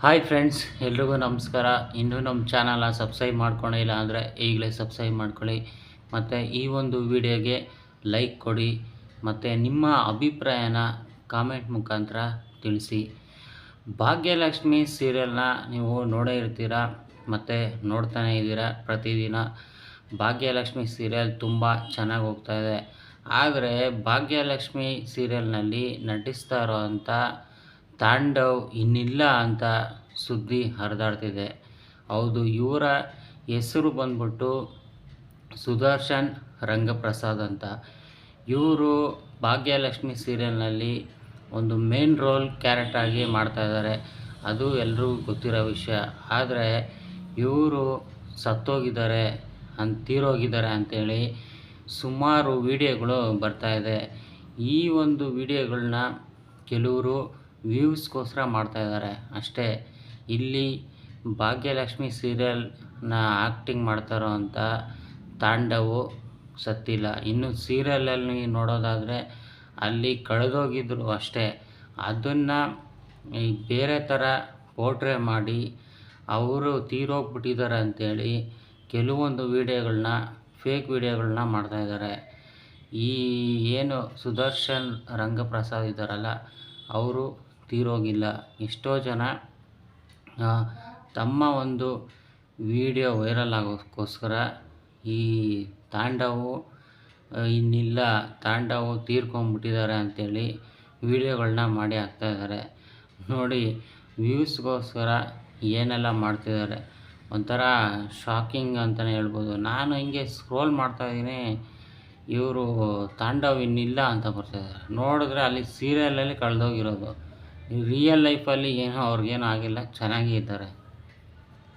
Hi friends, ಎಲ್ರಿಗೂ ನಮಸ್ಕಾರ. ಇನ್ನೂ ನಮ್ಮ ಚಾನಲ್ನ ಸಬ್ಸ್ಕ್ರೈಬ್ ಮಾಡ್ಕೊಂಡಿಲ್ಲ ಅಂದರೆ ಈಗಲೇ ಸಬ್ಸ್ಕ್ರೈಬ್ ಮಾಡ್ಕೊಳ್ಳಿ. ಮತ್ತು ಈ ಒಂದು ವಿಡಿಯೋಗೆ ಲೈಕ್ ಕೊಡಿ ಮತ್ತು ನಿಮ್ಮ ಅಭಿಪ್ರಾಯನ ಕಾಮೆಂಟ್ ಮುಖಾಂತರ ತಿಳಿಸಿ. ಭಾಗ್ಯಲಕ್ಷ್ಮಿ ಸೀರಿಯಲ್ನ ನೀವು ನೋಡೇ ಇರ್ತೀರ ಮತ್ತು ನೋಡ್ತಾನೇ ಇದ್ದೀರ. ಪ್ರತಿದಿನ ಭಾಗ್ಯಲಕ್ಷ್ಮಿ ಸೀರಿಯಲ್ ತುಂಬ ಚೆನ್ನಾಗಿ ಹೋಗ್ತಾಯಿದೆ. ಆದರೆ ಭಾಗ್ಯಲಕ್ಷ್ಮಿ ಸೀರಿಯಲ್ನಲ್ಲಿ ನಟಿಸ್ತಾ ಇರೋವಂಥ ತಾಂಡವ್ ಇನ್ನಿಲ್ಲ ಅಂತ ಸುದ್ದಿ ಹರಿದಾಡ್ತಿದೆ. ಹೌದು, ಇವರ ಹೆಸರು ಬಂದ್ಬಿಟ್ಟು ಸುದರ್ಶನ್ ರಂಗಪ್ರಸಾದ್ ಅಂತ. ಇವರು ಭಾಗ್ಯಲಕ್ಷ್ಮಿ ಸೀರಿಯಲ್ನಲ್ಲಿ ಒಂದು ಮೇನ್ ರೋಲ್ ಕ್ಯಾರೆಕ್ಟ್ರಾಗಿ ಮಾಡ್ತಾಯಿದ್ದಾರೆ. ಅದು ಎಲ್ರಿಗೂ ಗೊತ್ತಿರೋ ವಿಷಯ. ಆದರೆ ಇವರು ಸತ್ತೋಗಿದ್ದಾರೆ, ತೀರೋಗಿದ್ದಾರೆ ಅಂಥೇಳಿ ಸುಮಾರು ವಿಡಿಯೋಗಳು ಬರ್ತಾಯಿದೆ. ಈ ಒಂದು ವಿಡಿಯೋಗಳನ್ನ ಕೆಲವರು ವ್ಯೂಸ್ಗೋಸ್ಕರ ಮಾಡ್ತಾಯಿದ್ದಾರೆ ಅಷ್ಟೇ. ಇಲ್ಲಿ ಭಾಗ್ಯಲಕ್ಷ್ಮಿ ಸೀರಿಯಲ್ನ ಆ್ಯಕ್ಟಿಂಗ್ ಮಾಡ್ತಾರೋ ಅಂಥ ತಾಂಡವು ಸತ್ತಿಲ್ಲ. ಇನ್ನು ಸೀರಿಯಲಲ್ಲಿ ನೋಡೋದಾದರೆ ಅಲ್ಲಿ ಕಳೆದೋಗಿದ್ರು ಅಷ್ಟೇ. ಅದನ್ನು ಬೇರೆ ಥರ ಪೋರ್ಟ್ರೇ ಮಾಡಿ ಅವರು ತೀರೋಗ್ಬಿಟ್ಟಿದ್ದಾರೆ ಅಂಥೇಳಿ ಕೆಲವೊಂದು ವೀಡಿಯೋಗಳನ್ನ ಫೇಕ್ ವೀಡಿಯೋಗಳನ್ನ ಮಾಡ್ತಾಯಿದ್ದಾರೆ. ಈ ಏನು ಸುದರ್ಶನ್ ರಂಗಪ್ರಸಾದ್ ಇದ್ದಾರಲ್ಲ, ಅವರು ತೀರೋಗಿಲ್ಲ. ಎಷ್ಟೋ ಜನ ತಮ್ಮ ಒಂದು ವಿಡಿಯೋ ವೈರಲ್ ಆಗೋಕ್ಕೋಸ್ಕರ ಈ ತಾಂಡವು ಇನ್ನಿಲ್ಲ, ತಾಂಡವು ತೀರ್ಕೊಂಬಿಟ್ಟಿದ್ದಾರೆ ಅಂಥೇಳಿ ವಿಡಿಯೋಗಳನ್ನ ಮಾಡಿ ಹಾಕ್ತಾಯಿದ್ದಾರೆ. ನೋಡಿ, ವ್ಯೂಸ್ಗೋಸ್ಕರ ಏನೆಲ್ಲ ಮಾಡ್ತಿದ್ದಾರೆ. ಒಂಥರ ಶಾಕಿಂಗ್ ಅಂತಲೇ ಹೇಳ್ಬೋದು. ನಾನು ಹಿಂಗೆ ಸ್ಕ್ರೋಲ್ ಮಾಡ್ತಾಯಿದ್ದೀನಿ, ಇವರು ತಾಂಡವ್ ಇನ್ನಿಲ್ಲ ಅಂತ ಬರ್ತಾಯಿದ್ದಾರೆ. ನೋಡಿದ್ರೆ ಅಲ್ಲಿ ಸೀರಿಯಲಲ್ಲಿ ಕಳೆದೋಗಿರೋದು. ರಿಯಲ್ ಲೈಫಲ್ಲಿ ಏನೂ ಅವ್ರಿಗೇನೂ ಆಗಿಲ್ಲ, ಚೆನ್ನಾಗೇ ಇದ್ದಾರೆ.